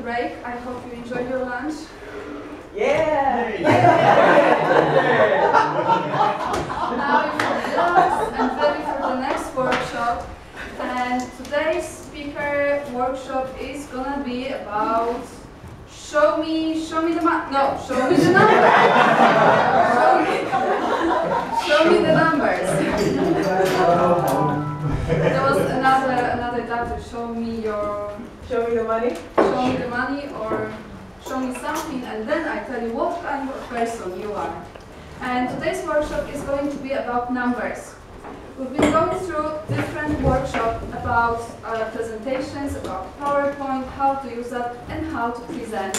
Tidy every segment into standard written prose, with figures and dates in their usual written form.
break. I hope you enjoyed your lunch. Yeah! Now you're relaxed and ready for the next workshop. And today's speaker workshop is gonna be about show me the numbers. Show me the numbers. There was another title. Show me the money. Show me the money, or show me something, and then I tell you what kind of person you are. And today's workshop is going to be about numbers. We've been going through different workshops about presentations, about PowerPoint, how to use that, and how to present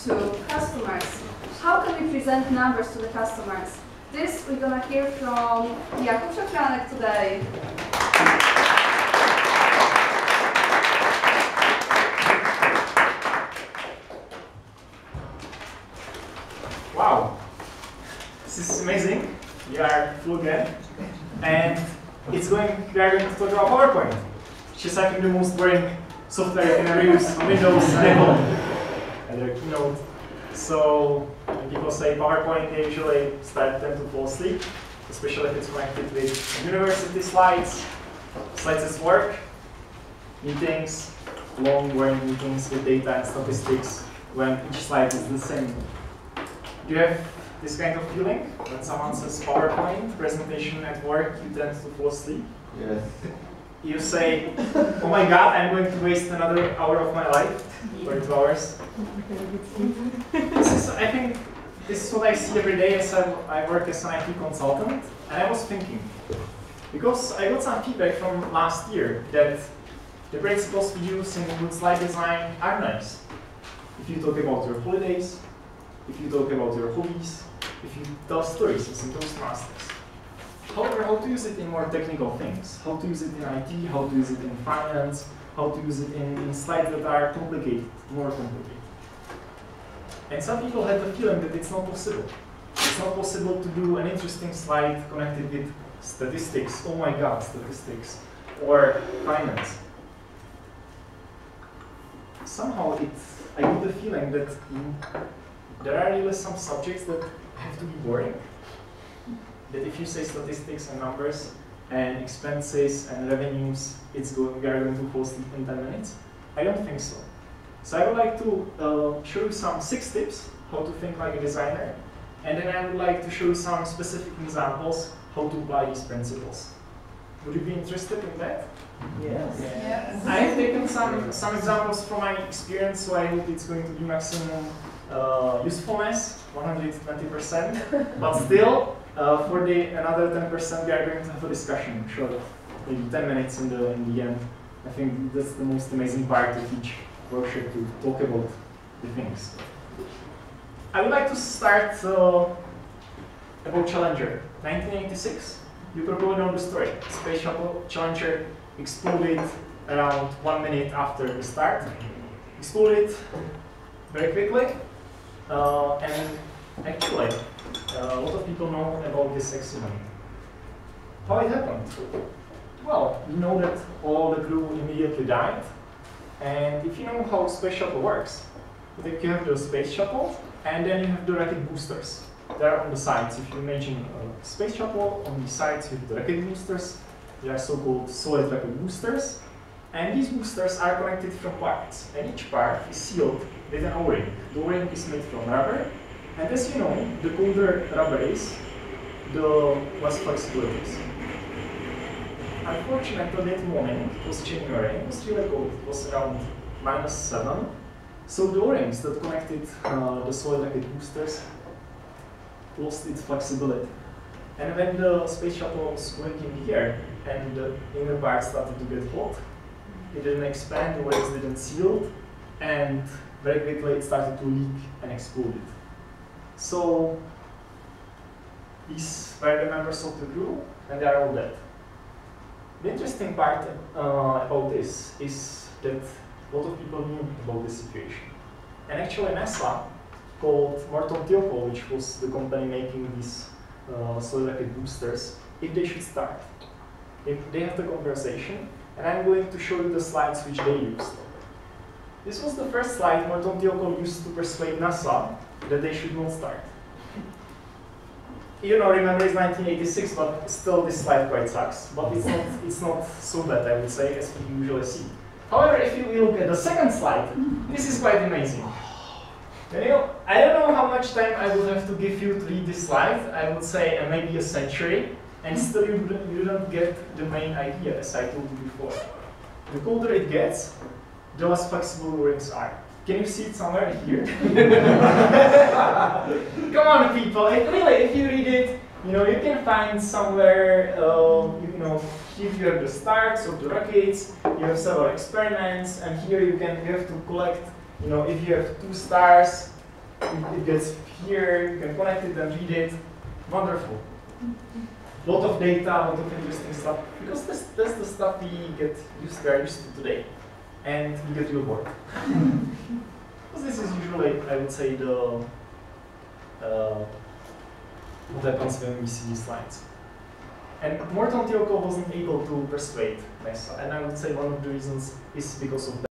to customers. How can we present numbers to the customers? This we're going to hear from Jakub Šafránek today. Wow, this is amazing. We are full again. And we are going to talk about PowerPoint, which is I think the most boring software you can ever use on Windows and Apple, and their keynote. So when people say PowerPoint, they usually tend to fall asleep, especially if it's connected with university slides at work, meetings, long boring meetings with data and statistics, when each slide is the same. Do you have this kind of feeling? When someone says PowerPoint presentation at work, you tend to fall asleep? Yes. You say, oh my god, I'm going to waste another hour of my life, or 2 hours. I think this is what I see every day as I work as an IT consultant. And I was thinking, because I got some feedback from last year that the principles we use in good slide design are nice. If you talk about your holidays, if you talk about your hobbies, if you tell stories as in Toastmasters. However, how to use it in more technical things, how to use it in IT, how to use it in finance, how to use it in slides that are complicated, more complicated. And some people have the feeling that it's not possible. It's not possible to do an interesting slide connected with statistics. Oh my god, statistics. Or finance. Somehow I get the feeling that there are really some subjects that have to be boring. That if you say statistics and numbers and expenses and revenues, we are going to fall asleep in 10 minutes. I don't think so. So I would like to show you some 6 tips how to think like a designer, and then I would like to show you some specific examples how to apply these principles. Would you be interested in that? Yes. Yes. I have taken some examples from my experience, so I hope it's going to be maximum usefulness, 120%, but still, for the another 10%, we are going to have a discussion, short, maybe 10 minutes in the end. I think that's the most amazing part of each workshop, to talk about the things. I would like to start about Challenger. 1986, you probably know the story. Space Shuttle Challenger exploded around 1 minute after the start. Exploded very quickly. And actually, a lot of people know about this accident. How it happened? Well, we know that all the crew immediately died. And if you know how space shuttle works, you have the space shuttle, and then you have the rocket boosters. They're on the sides. If you imagine a space shuttle, on the sides you have the rocket boosters. They are so-called solid rocket boosters. And these boosters are connected from parts, and each part is sealed with an O-ring. The O-ring is made from rubber, and as you know, the colder rubber is, the less flexibility is. Unfortunately, that morning, it was January, it was really cold, it was around -7, so the O-rings that connected the solid rocket boosters lost its flexibility. And when the space shuttle was going in the air, and the inner part started to get hot, it didn't expand, the O-rings didn't seal, and very quickly it started to leak and exploded. So these were the members of the crew, and they are all dead. The interesting part about this is that a lot of people knew about this situation. And actually NASA called Morton Thiokol, which was the company making these solid rocket boosters, if they should start. If they have the conversation, and I'm going to show you the slides which they used. This was the first slide Morton Tiokol used to persuade NASA that they should not start. You know, remember it's 1986, but still this slide quite sucks. But it's not so bad, I would say, as we usually see. However, if you look at the second slide, this is quite amazing. And you know, I don't know how much time I will have to give you to read this slide. I would say maybe a century, and still you don't get the main idea, as I told you before. The colder it gets, the less flexible the rings are. Can you see it somewhere here? Come on, people! Really, if you read it, you know you can find somewhere. You know, here you have the stars of the rockets. You have several experiments, and here you have to collect. You know, if you have 2 stars, it gets here. You can connect it and read it. Wonderful. Lot of data, a lot of interesting stuff. Because that's the stuff we are used to today. And we get real bored. Because this is usually, I would say, the what happens when we see these slides. And Morton Tiokol wasn't able to persuade NASA, and I would say one of the reasons is because of that.